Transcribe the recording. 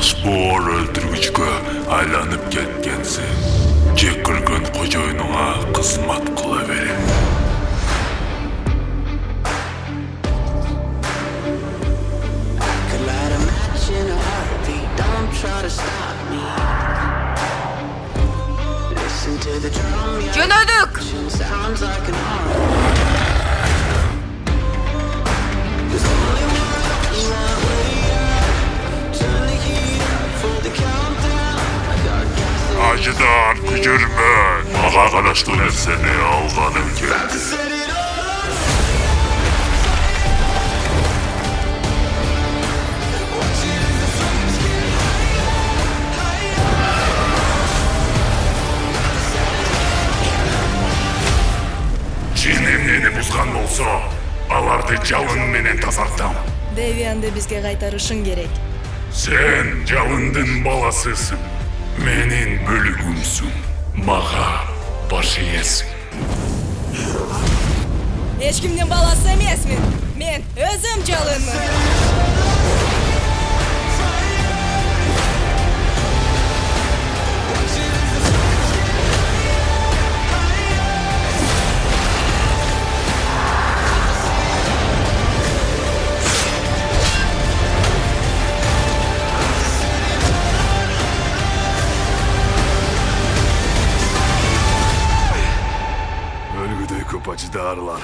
Spor öldürgüчкө айланып кеткенсиң. Жек көргөн кожоюнуңа кызмат кыла берем. Жөнөдүк! Acıdan küçülme. Maka karıştı nefsini alganım geldi. Çiğnemliğini buzgan olsa, alardı жалын менен тазартам. Девианды бизге кайтарышың керек. Sen жалындын баласысың. Менин бөлүгүмсүң. Мага баш ийесиң. Эч кимдин баласы эмесмин. Мен өзүм жалынмын. Ölgüдөй көп acıdı ağrılar.